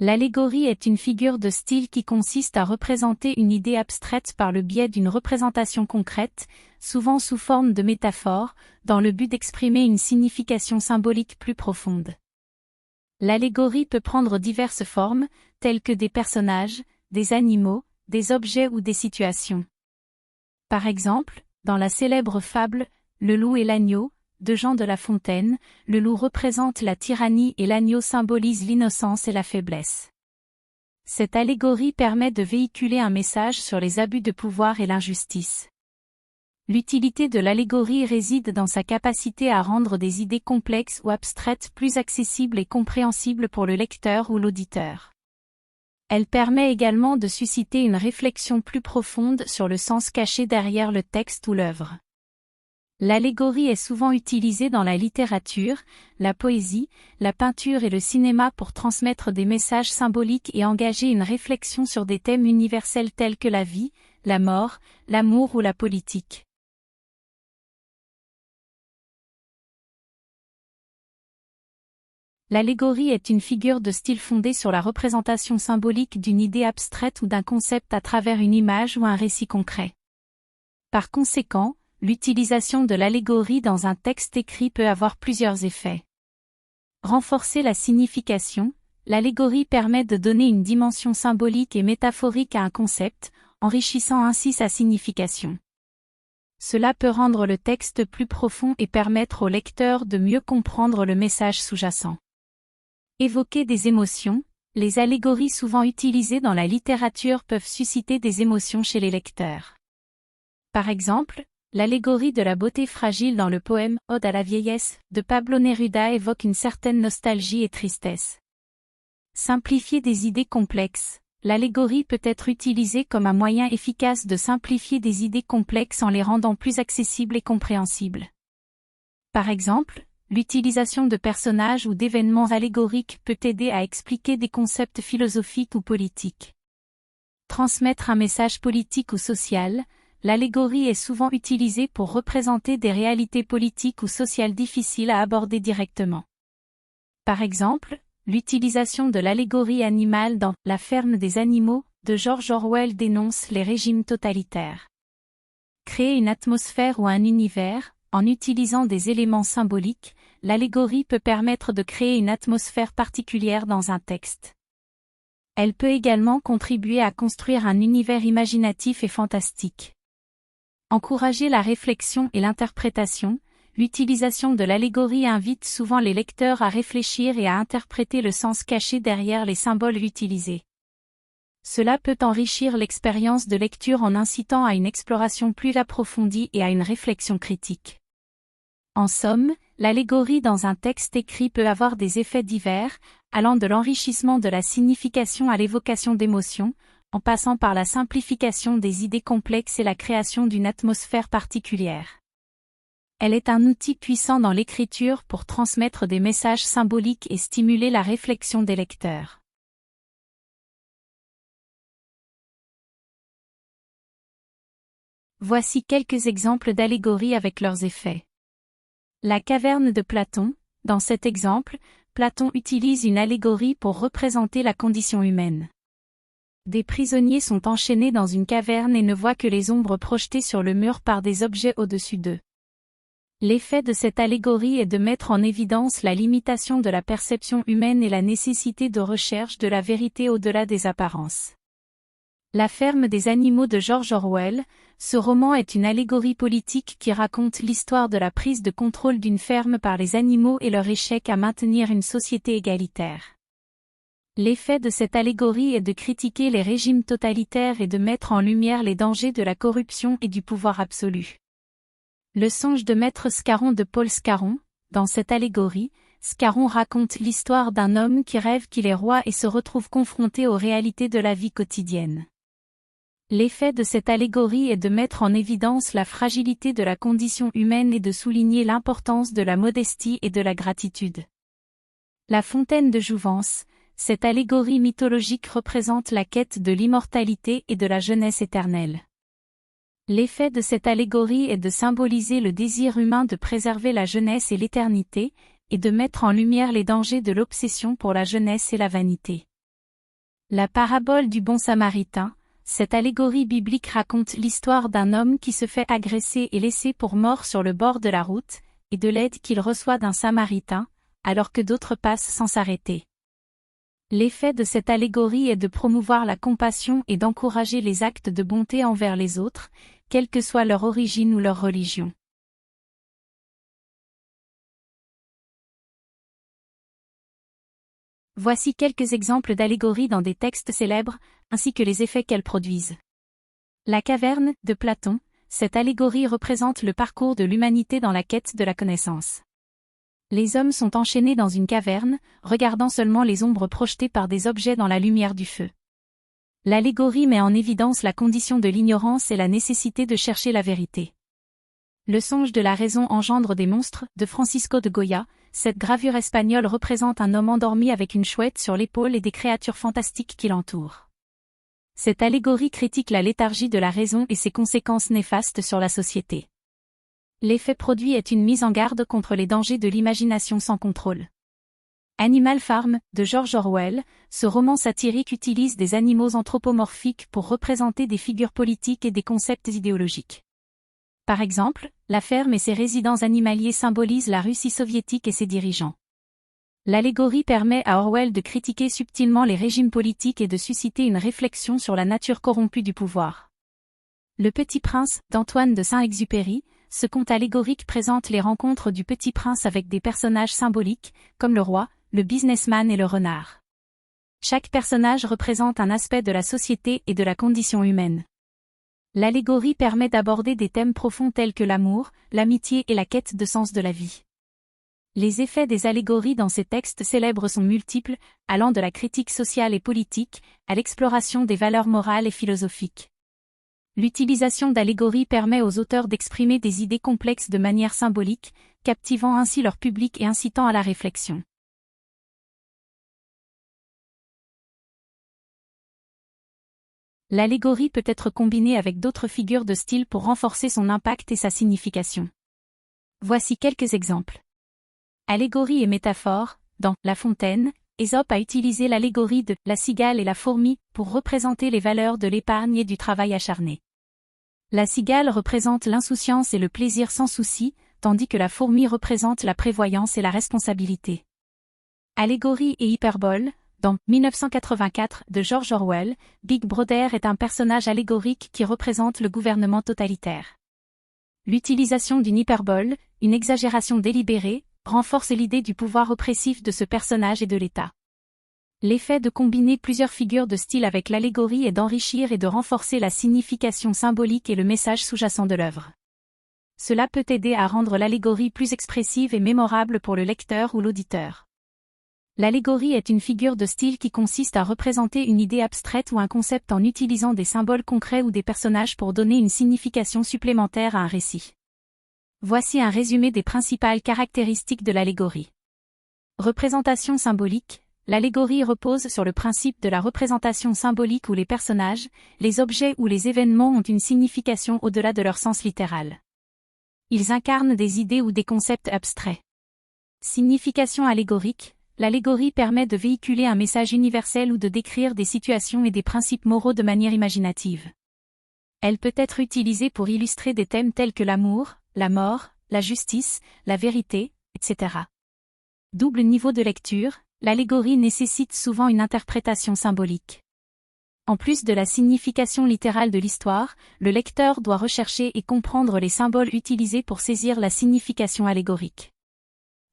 L'allégorie est une figure de style qui consiste à représenter une idée abstraite par le biais d'une représentation concrète, souvent sous forme de métaphore, dans le but d'exprimer une signification symbolique plus profonde. L'allégorie peut prendre diverses formes, telles que des personnages, des animaux, des objets ou des situations. Par exemple, dans la célèbre fable « Le loup et l'agneau » de Jean de La Fontaine, le loup représente la tyrannie et l'agneau symbolise l'innocence et la faiblesse. Cette allégorie permet de véhiculer un message sur les abus de pouvoir et l'injustice. L'utilité de l'allégorie réside dans sa capacité à rendre des idées complexes ou abstraites plus accessibles et compréhensibles pour le lecteur ou l'auditeur. Elle permet également de susciter une réflexion plus profonde sur le sens caché derrière le texte ou l'œuvre. L'allégorie est souvent utilisée dans la littérature, la poésie, la peinture et le cinéma pour transmettre des messages symboliques et engager une réflexion sur des thèmes universels tels que la vie, la mort, l'amour ou la politique. L'allégorie est une figure de style fondée sur la représentation symbolique d'une idée abstraite ou d'un concept à travers une image ou un récit concret. Par conséquent, l'utilisation de l'allégorie dans un texte écrit peut avoir plusieurs effets. Renforcer la signification, l'allégorie permet de donner une dimension symbolique et métaphorique à un concept, enrichissant ainsi sa signification. Cela peut rendre le texte plus profond et permettre au lecteur de mieux comprendre le message sous-jacent. Évoquer des émotions, les allégories souvent utilisées dans la littérature peuvent susciter des émotions chez les lecteurs. Par exemple, l'allégorie de la beauté fragile dans le poème « Ode à la vieillesse » de Pablo Neruda évoque une certaine nostalgie et tristesse. Simplifier des idées complexes, l'allégorie peut être utilisée comme un moyen efficace de simplifier des idées complexes en les rendant plus accessibles et compréhensibles. Par exemple, l'utilisation de personnages ou d'événements allégoriques peut aider à expliquer des concepts philosophiques ou politiques. Transmettre un message politique ou social, l'allégorie est souvent utilisée pour représenter des réalités politiques ou sociales difficiles à aborder directement. Par exemple, l'utilisation de l'allégorie animale dans « La ferme des animaux » de George Orwell dénonce les régimes totalitaires. Créer une atmosphère ou un univers, en utilisant des éléments symboliques, l'allégorie peut permettre de créer une atmosphère particulière dans un texte. Elle peut également contribuer à construire un univers imaginatif et fantastique. Encourager la réflexion et l'interprétation, l'utilisation de l'allégorie invite souvent les lecteurs à réfléchir et à interpréter le sens caché derrière les symboles utilisés. Cela peut enrichir l'expérience de lecture en incitant à une exploration plus approfondie et à une réflexion critique. En somme, l'allégorie dans un texte écrit peut avoir des effets divers, allant de l'enrichissement de la signification à l'évocation d'émotions, en passant par la simplification des idées complexes et la création d'une atmosphère particulière. Elle est un outil puissant dans l'écriture pour transmettre des messages symboliques et stimuler la réflexion des lecteurs. Voici quelques exemples d'allégories avec leurs effets. La caverne de Platon, dans cet exemple, Platon utilise une allégorie pour représenter la condition humaine. Des prisonniers sont enchaînés dans une caverne et ne voient que les ombres projetées sur le mur par des objets au-dessus d'eux. L'effet de cette allégorie est de mettre en évidence la limitation de la perception humaine et la nécessité de recherche de la vérité au-delà des apparences. La ferme des animaux de George Orwell, ce roman est une allégorie politique qui raconte l'histoire de la prise de contrôle d'une ferme par les animaux et leur échec à maintenir une société égalitaire. L'effet de cette allégorie est de critiquer les régimes totalitaires et de mettre en lumière les dangers de la corruption et du pouvoir absolu. Le songe de Maître Scarron de Paul Scarron, dans cette allégorie, Scarron raconte l'histoire d'un homme qui rêve qu'il est roi et se retrouve confronté aux réalités de la vie quotidienne. L'effet de cette allégorie est de mettre en évidence la fragilité de la condition humaine et de souligner l'importance de la modestie et de la gratitude. La fontaine de Jouvence, cette allégorie mythologique représente la quête de l'immortalité et de la jeunesse éternelle. L'effet de cette allégorie est de symboliser le désir humain de préserver la jeunesse et l'éternité, et de mettre en lumière les dangers de l'obsession pour la jeunesse et la vanité. La parabole du bon samaritain, cette allégorie biblique raconte l'histoire d'un homme qui se fait agresser et laisser pour mort sur le bord de la route, et de l'aide qu'il reçoit d'un samaritain, alors que d'autres passent sans s'arrêter. L'effet de cette allégorie est de promouvoir la compassion et d'encourager les actes de bonté envers les autres, quelle que soit leur origine ou leur religion. Voici quelques exemples d'allégories dans des textes célèbres, ainsi que les effets qu'elles produisent. La caverne, de Platon, cette allégorie représente le parcours de l'humanité dans la quête de la connaissance. Les hommes sont enchaînés dans une caverne, regardant seulement les ombres projetées par des objets dans la lumière du feu. L'allégorie met en évidence la condition de l'ignorance et la nécessité de chercher la vérité. Le songe de la raison engendre des monstres, de Francisco de Goya, cette gravure espagnole représente un homme endormi avec une chouette sur l'épaule et des créatures fantastiques qui l'entourent. Cette allégorie critique la léthargie de la raison et ses conséquences néfastes sur la société. L'effet produit est une mise en garde contre les dangers de l'imagination sans contrôle. Animal Farm, de George Orwell, ce roman satirique utilise des animaux anthropomorphiques pour représenter des figures politiques et des concepts idéologiques. Par exemple, la ferme et ses résidents animaliers symbolisent la Russie soviétique et ses dirigeants. L'allégorie permet à Orwell de critiquer subtilement les régimes politiques et de susciter une réflexion sur la nature corrompue du pouvoir. Le Petit Prince, d'Antoine de Saint-Exupéry, ce conte allégorique présente les rencontres du Petit Prince avec des personnages symboliques, comme le roi, le businessman et le renard. Chaque personnage représente un aspect de la société et de la condition humaine. L'allégorie permet d'aborder des thèmes profonds tels que l'amour, l'amitié et la quête de sens de la vie. Les effets des allégories dans ces textes célèbres sont multiples, allant de la critique sociale et politique, à l'exploration des valeurs morales et philosophiques. L'utilisation d'allégories permet aux auteurs d'exprimer des idées complexes de manière symbolique, captivant ainsi leur public et incitant à la réflexion. L'allégorie peut être combinée avec d'autres figures de style pour renforcer son impact et sa signification. Voici quelques exemples. Allégorie et métaphore, dans La Fontaine, Ésope a utilisé l'allégorie de la cigale et la fourmi pour représenter les valeurs de l'épargne et du travail acharné. La cigale représente l'insouciance et le plaisir sans souci, tandis que la fourmi représente la prévoyance et la responsabilité. Allégorie et hyperbole, dans 1984 de George Orwell, Big Brother est un personnage allégorique qui représente le gouvernement totalitaire. L'utilisation d'une hyperbole, une exagération délibérée, renforce l'idée du pouvoir oppressif de ce personnage et de l'État. L'effet de combiner plusieurs figures de style avec l'allégorie est d'enrichir et de renforcer la signification symbolique et le message sous-jacent de l'œuvre. Cela peut aider à rendre l'allégorie plus expressive et mémorable pour le lecteur ou l'auditeur. L'allégorie est une figure de style qui consiste à représenter une idée abstraite ou un concept en utilisant des symboles concrets ou des personnages pour donner une signification supplémentaire à un récit. Voici un résumé des principales caractéristiques de l'allégorie. Représentation symbolique. L'allégorie repose sur le principe de la représentation symbolique où les personnages, les objets ou les événements ont une signification au-delà de leur sens littéral. Ils incarnent des idées ou des concepts abstraits. Signification allégorique. L'allégorie permet de véhiculer un message universel ou de décrire des situations et des principes moraux de manière imaginative. Elle peut être utilisée pour illustrer des thèmes tels que l'amour, la mort, la justice, la vérité, etc. Double niveau de lecture, l'allégorie nécessite souvent une interprétation symbolique. En plus de la signification littérale de l'histoire, le lecteur doit rechercher et comprendre les symboles utilisés pour saisir la signification allégorique.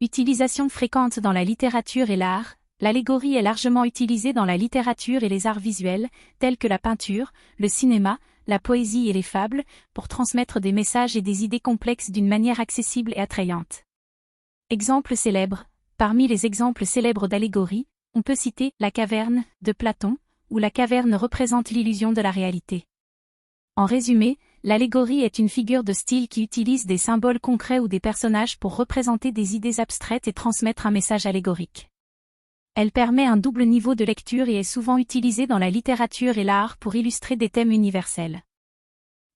Utilisation fréquente dans la littérature et l'art, l'allégorie est largement utilisée dans la littérature et les arts visuels, tels que la peinture, le cinéma, la poésie et les fables, pour transmettre des messages et des idées complexes d'une manière accessible et attrayante. Exemples célèbres. Parmi les exemples célèbres d'allégorie, on peut citer La caverne, de Platon, où la caverne représente l'illusion de la réalité. En résumé, l'allégorie est une figure de style qui utilise des symboles concrets ou des personnages pour représenter des idées abstraites et transmettre un message allégorique. Elle permet un double niveau de lecture et est souvent utilisée dans la littérature et l'art pour illustrer des thèmes universels.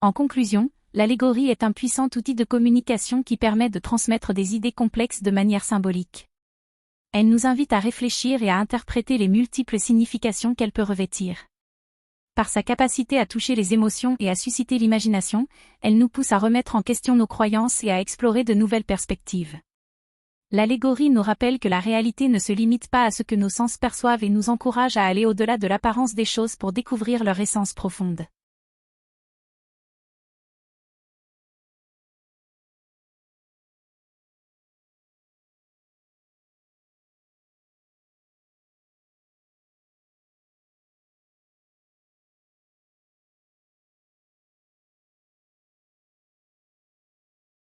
En conclusion, l'allégorie est un puissant outil de communication qui permet de transmettre des idées complexes de manière symbolique. Elle nous invite à réfléchir et à interpréter les multiples significations qu'elle peut revêtir. Par sa capacité à toucher les émotions et à susciter l'imagination, elle nous pousse à remettre en question nos croyances et à explorer de nouvelles perspectives. L'allégorie nous rappelle que la réalité ne se limite pas à ce que nos sens perçoivent et nous encourage à aller au-delà de l'apparence des choses pour découvrir leur essence profonde.